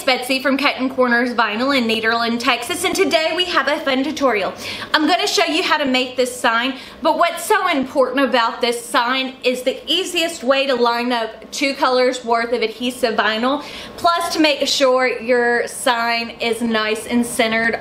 it's Betsy from Cuttin Corners Vinyl in Nederland, Texas, and today we have a fun tutorial. I'm going to show you how to make this sign, but what's so important about this sign is the easiest way to line up 2 colors worth of adhesive vinyl, plus to make sure your sign is nice and centered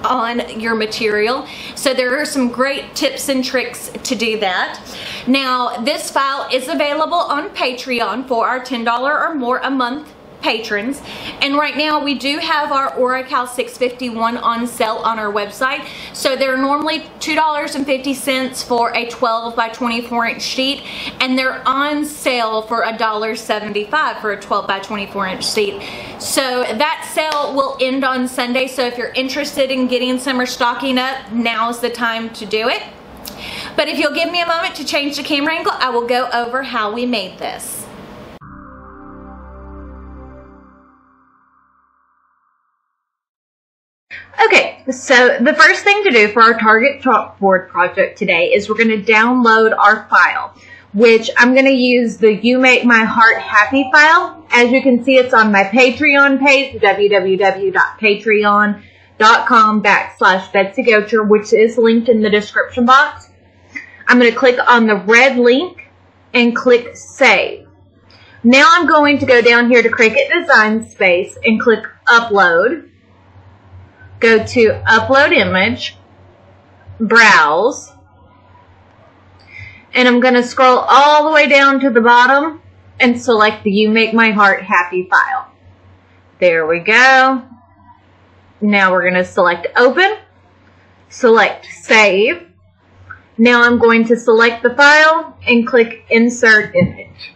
on your material. So there are some great tips and tricks to do that. Now, this file is available on Patreon for our $10 or more a month patrons, and right now we do have our Oracal 651 on sale on our website. So they're normally $2.50 for a 12 by 24 inch sheet, and they're on sale for $1.75 for a 12 by 24 inch sheet. So that sale will end on Sunday, so if you're interested in getting some or stocking up, now's the time to do it. But if you'll give me a moment to change the camera angle, I will go over how we made this. Okay, so the first thing to do for our Target chalkboard project today is we're going to download our file, which I'm going to use the You Make My Heart Happy file. As you can see, it's on my Patreon page, www.patreon.com/BetsyGocher, which is linked in the description box. I'm going to click on the red link and click Save. Now I'm going to go down here to Cricut Design Space and click Upload. Go to Upload Image, Browse, and I'm going to scroll all the way down to the bottom and select the You Make My Heart Happy file. There we go. Now we're going to select Open, select Save. Now I'm going to select the file and click Insert Image.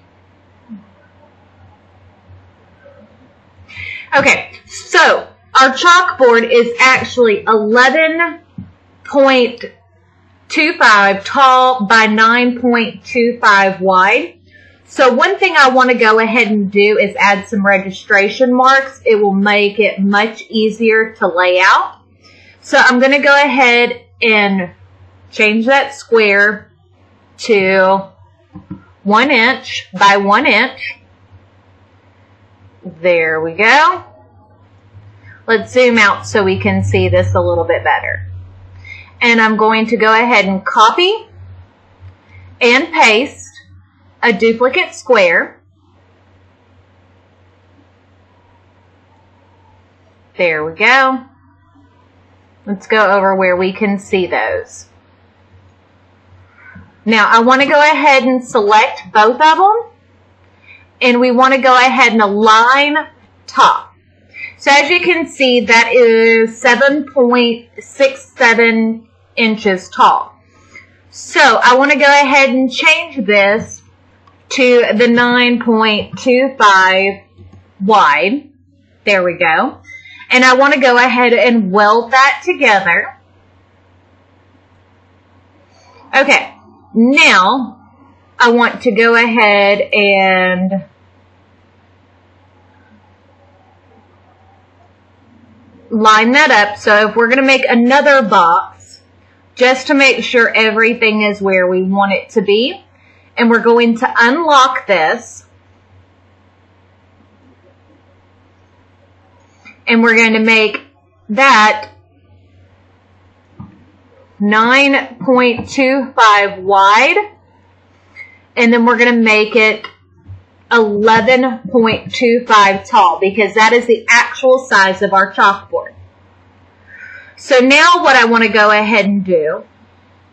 Okay, so our chalkboard is actually 11.25 tall by 9.25 wide. So one thing I want to go ahead and do is add some registration marks. It will make it much easier to lay out. So I'm going to go ahead and change that square to 1 inch by 1 inch. There we go. Let's zoom out so we can see this a little bit better. And I'm going to go ahead and copy and paste a duplicate square. There we go. Let's go over where we can see those. Now I want to go ahead and select both of them, and we want to go ahead and align top. So as you can see, that is 7.67 inches tall. So I want to go ahead and change this to the 9.25 wide. There we go. And I want to go ahead and weld that together. Okay, now I want to go ahead and line that up. So if we're going to make another box, just to make sure everything is where we want it to be, and we're going to unlock this, and we're going to make that 9.25 wide, and then we're going to make it 11.25 tall, because that is the actual size of our chalkboard. So now what I want to go ahead and do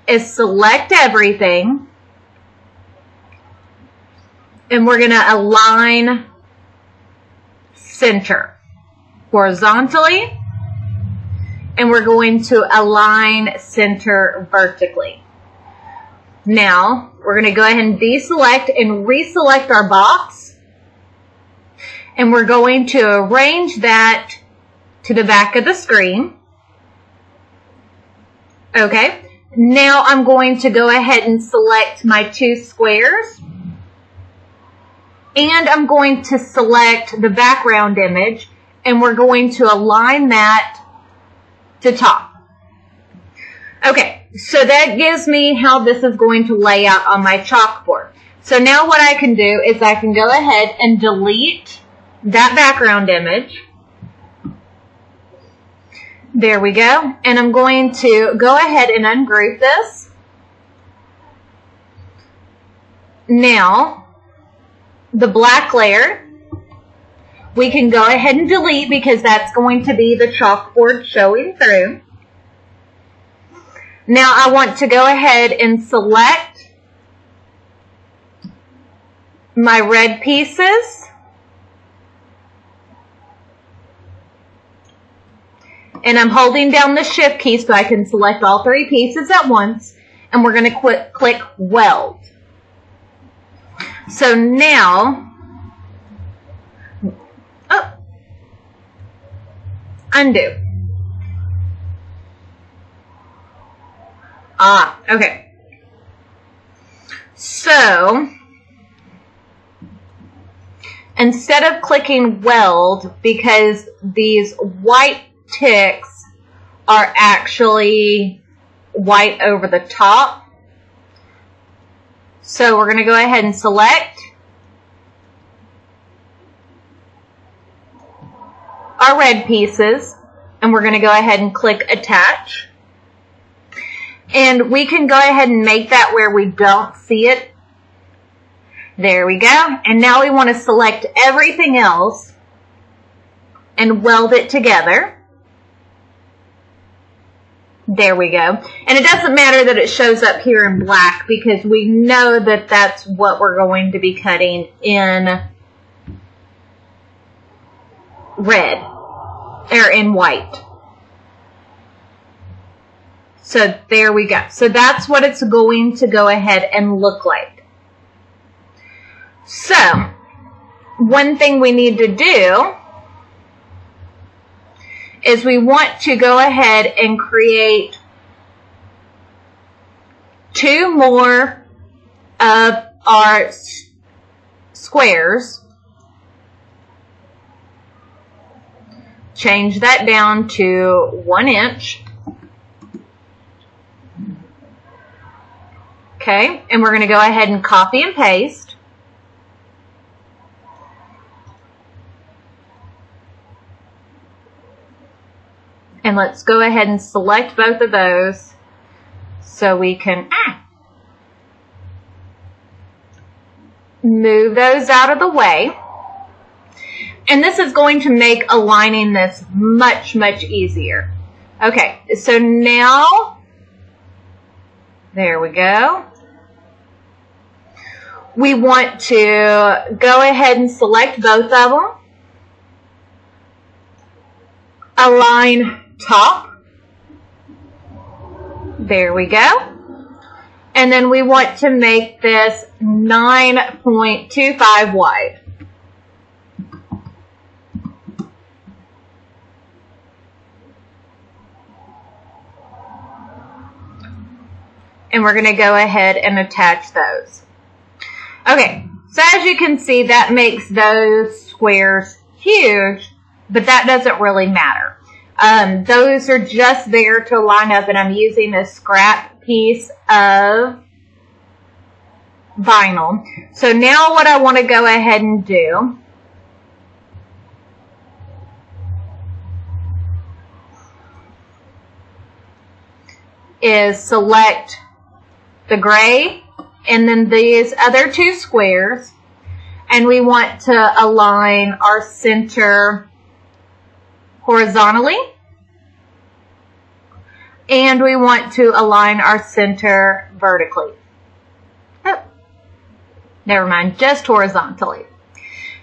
is select everything, and we're going to align center horizontally, and we're going to align center vertically. Now, we're going to go ahead and deselect and reselect our box, and we're going to arrange that to the back of the screen. Okay, now I'm going to go ahead and select my 2 squares, and I'm going to select the background image, and we're going to align that to top. Okay, so that gives me how this is going to lay out on my chalkboard. So now what I can do is I can go ahead and delete that background image. There we go. And I'm going to go ahead and ungroup this. Now, the black layer, we can go ahead and delete because that's going to be the chalkboard showing through. Now I want to go ahead and select my red pieces. And I'm holding down the shift key so I can select all 3 pieces at once. And we're going to click weld. So now, undo. Okay. So, instead of clicking weld, because these white ticks are actually white over the top, so we're going to go ahead and select our red pieces, and we're going to go ahead and click attach. And we can go ahead and make that where we don't see it. There we go. And now we want to select everything else and weld it together. There we go. And it doesn't matter that it shows up here in black because we know that that's what we're going to be cutting in red or in white. So there we go. So that's what it's going to go ahead and look like. So one thing we need to do is we want to go ahead and create 2 more of our squares. Change that down to 1 inch. Okay, and we're going to go ahead and copy and paste. And let's go ahead and select both of those so we can move those out of the way. And this is going to make aligning this much, much easier. Okay, so now, there we go. We want to go ahead and select both of them. Align top. There we go. And then we want to make this 9.25 wide. And we're going to go ahead and attach those. Okay, so as you can see, that makes those squares huge, but that doesn't really matter. Those are just there to line up, and I'm using a scrap piece of vinyl. So now what I want to go ahead and do is select the gray and then these other 2 squares, and we want to align our center horizontally, and we want to align our center vertically. Oh, never mind, just horizontally.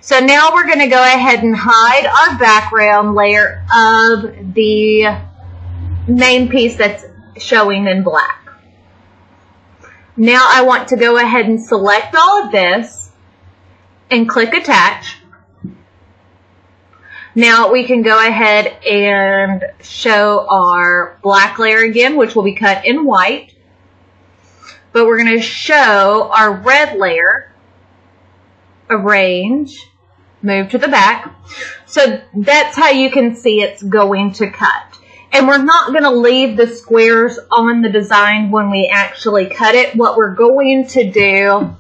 So now we're going to go ahead and hide our background layer of the main piece that's showing in black. Now I want to go ahead and select all of this and click attach. Now we can go ahead and show our black layer again, which will be cut in white. But we're going to show our red layer, arrange, move to the back. So that's how you can see it's going to cut. And we're not going to leave the squares on the design when we actually cut it. What we're going to do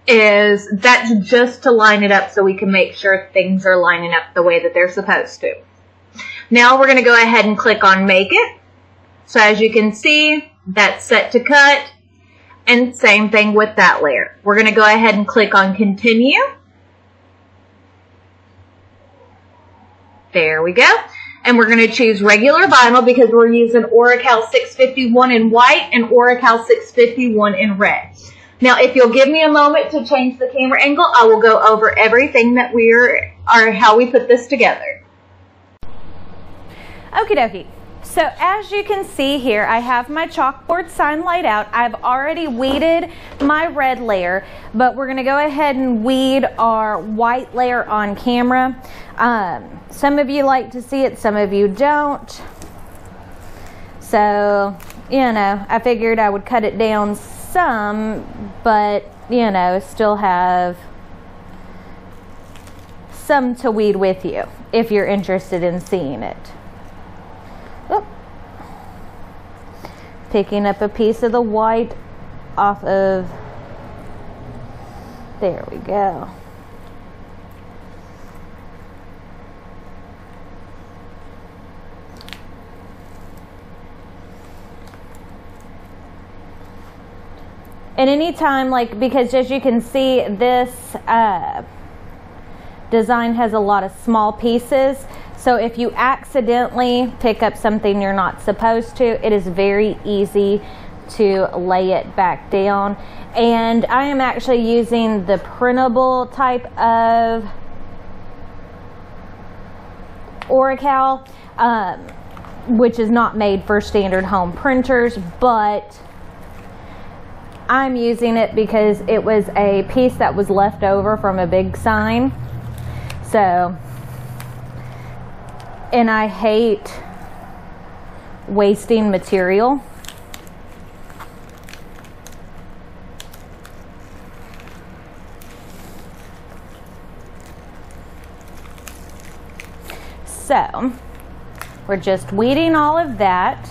is that's just to line it up so we can make sure things are lining up the way that they're supposed to. Now we're going to go ahead and click on Make It. So as you can see, that's set to cut. And same thing with that layer. We're going to go ahead and click on Continue. There we go. And we're going to choose regular vinyl because we're using Oracal 651 in white and Oracal 651 in red. Now, if you'll give me a moment to change the camera angle, I will go over everything that how we put this together. Okie dokie. So as you can see here, I have my chalkboard sign laid out. I've already weeded my red layer, but we're going to go ahead and weed our white layer on camera. Some of you like to see it, some of you don't. So, you know, I figured I would cut it down some, but, you know, still have some to weed with you if you're interested in seeing it. Oop. Picking up a piece of the white off of, there we go. And anytime, like, because as you can see, this design has a lot of small pieces. So if you accidentally pick up something you're not supposed to, it is very easy to lay it back down. And I am actually using the printable type of Oracal, which is not made for standard home printers, but I'm using it because it was a piece that was left over from a big sign. So, and I hate wasting material. So, we're just weeding all of that.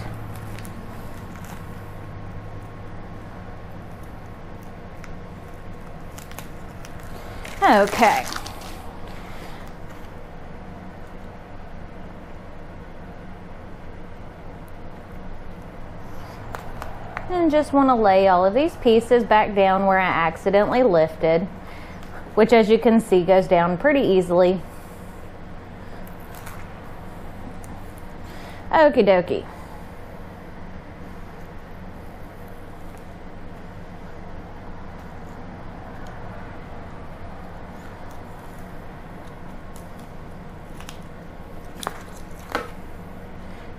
Okay. And just want to lay all of these pieces back down where I accidentally lifted, which as you can see goes down pretty easily. Okie dokie.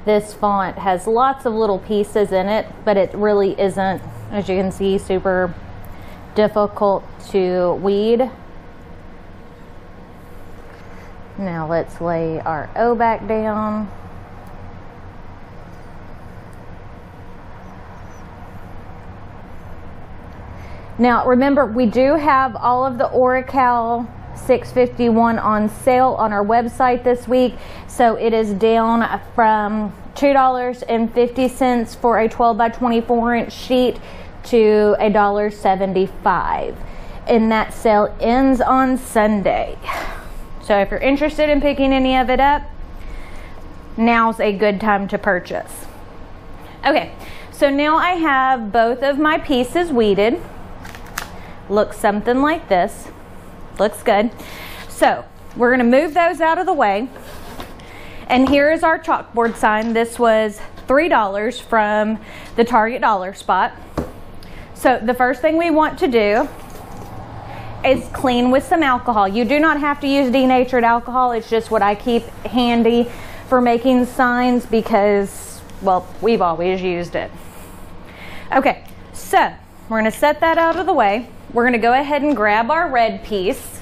This font has lots of little pieces in it, but it really isn't, as you can see, super difficult to weed. Now let's lay our O back down. Now remember, we do have all of the Oracal 651 on sale on our website this week, so it is down from $2.50 for a 12 by 24 inch sheet to $1.75, and that sale ends on Sunday. So if you're interested in picking any of it up, now's a good time to purchase. Okay, so now I have both of my pieces weeded. Looks something like this. Looks good. So we're going to move those out of the way. And here is our chalkboard sign. This was $3 from the Target dollar spot. So the first thing we want to do is clean with some alcohol. You do not have to use denatured alcohol. It's just what I keep handy for making signs because, well, we've always used it. Okay, so we're going to set that out of the way. We're going to go ahead and grab our red piece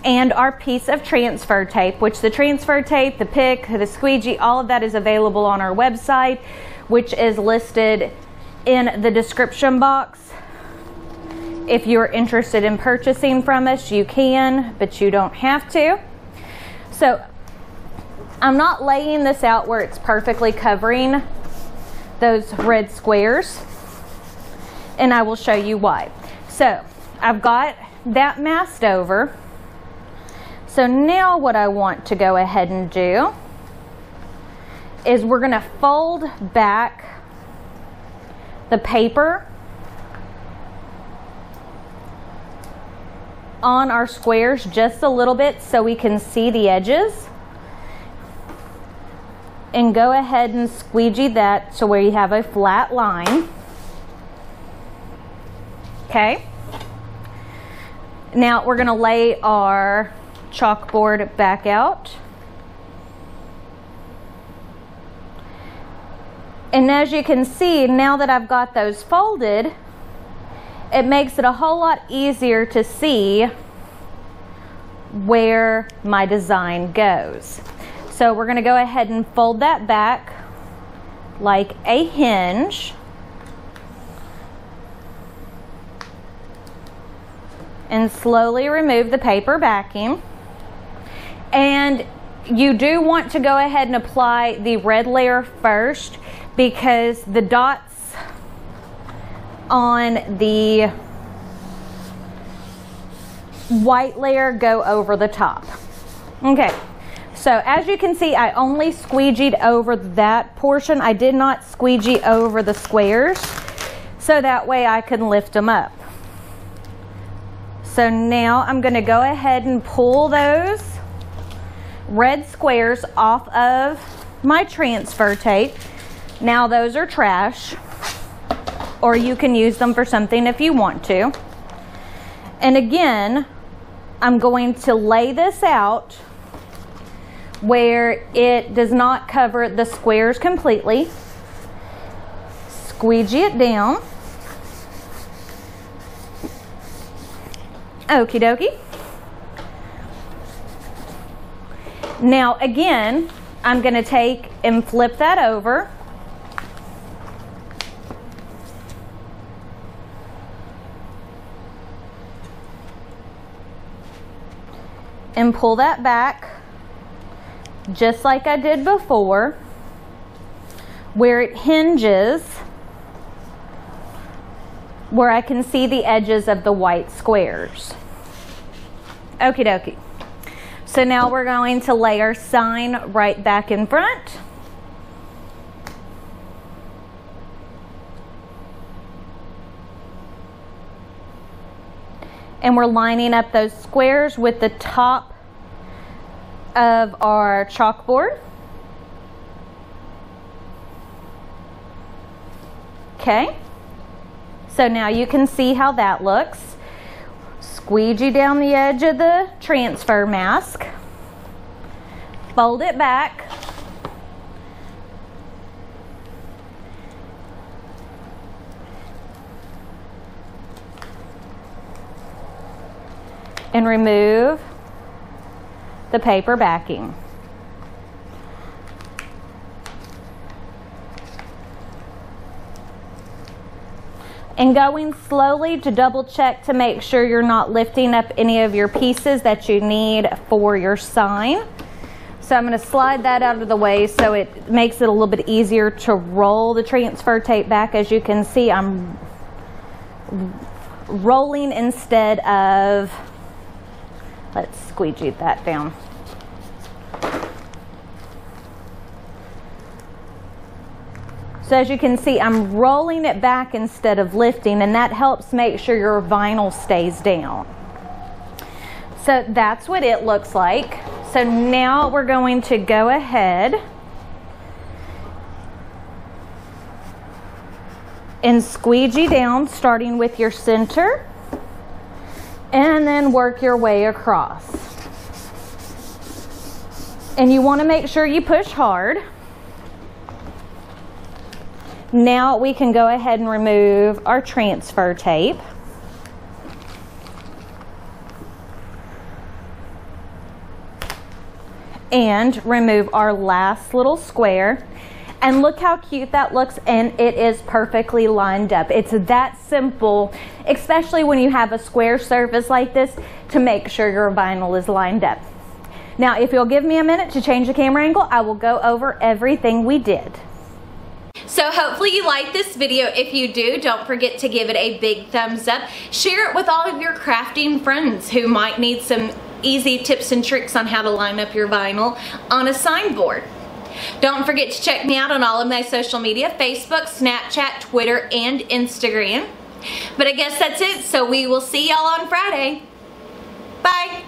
and our piece of transfer tape, which the transfer tape, the pick, the squeegee, all of that is available on our website, which is listed in the description box. If you're interested in purchasing from us, you can, but you don't have to. So I'm not laying this out where it's perfectly covering those red squares, and I will show you why. So I've got that masked over. So now what I want to go ahead and do is we're gonna fold back the paper on our squares just a little bit so we can see the edges, and go ahead and squeegee that to where you have a flat line. Okay, now we're gonna lay our chalkboard back out, and as you can see, now that I've got those folded, it makes it a whole lot easier to see where my design goes. So we're going to go ahead and fold that back like a hinge, and slowly remove the paper backing. And you do want to go ahead and apply the red layer first, because the dots on the white layer go over the top. Okay, so as you can see, I only squeegeed over that portion. I did not squeegee over the squares, so that way I can lift them up. So now I'm going to go ahead and pull those red squares off of my transfer tape. Now those are trash, or you can use them for something if you want to. And again, I'm going to lay this out where it does not cover the squares completely. Squeegee it down. Okie dokie. Now again, I'm going to take and flip that over. And pull that back just like I did before, where it hinges, where I can see the edges of the white squares. Okie dokie. So now we're going to lay our sign right back in front. And we're lining up those squares with the top of our chalkboard. Okay, so now you can see how that looks. Squeegee down the edge of the transfer mask, fold it back, and remove the paper backing. And going slowly to double check to make sure you're not lifting up any of your pieces that you need for your sign. So I'm going to slide that out of the way so it makes it a little bit easier to roll the transfer tape back. As you can see, I'm rolling instead of, let's squeegee that down. So as you can see, I'm rolling it back instead of lifting, and that helps make sure your vinyl stays down. So that's what it looks like. So now we're going to go ahead and squeegee down, starting with your center, and then work your way across. And you want to make sure you push hard. Now we can go ahead and remove our transfer tape. And remove our last little square. And look how cute that looks, and it is perfectly lined up. It's that simple, especially when you have a square surface like this, to make sure your vinyl is lined up. Now, if you'll give me a minute to change the camera angle, I will go over everything we did. So hopefully you like this video. If you do, don't forget to give it a big thumbs up. Share it with all of your crafting friends who might need some easy tips and tricks on how to line up your vinyl on a signboard. Don't forget to check me out on all of my social media, Facebook, Snapchat, Twitter, and Instagram. But I guess that's it, so we will see y'all on Friday. Bye.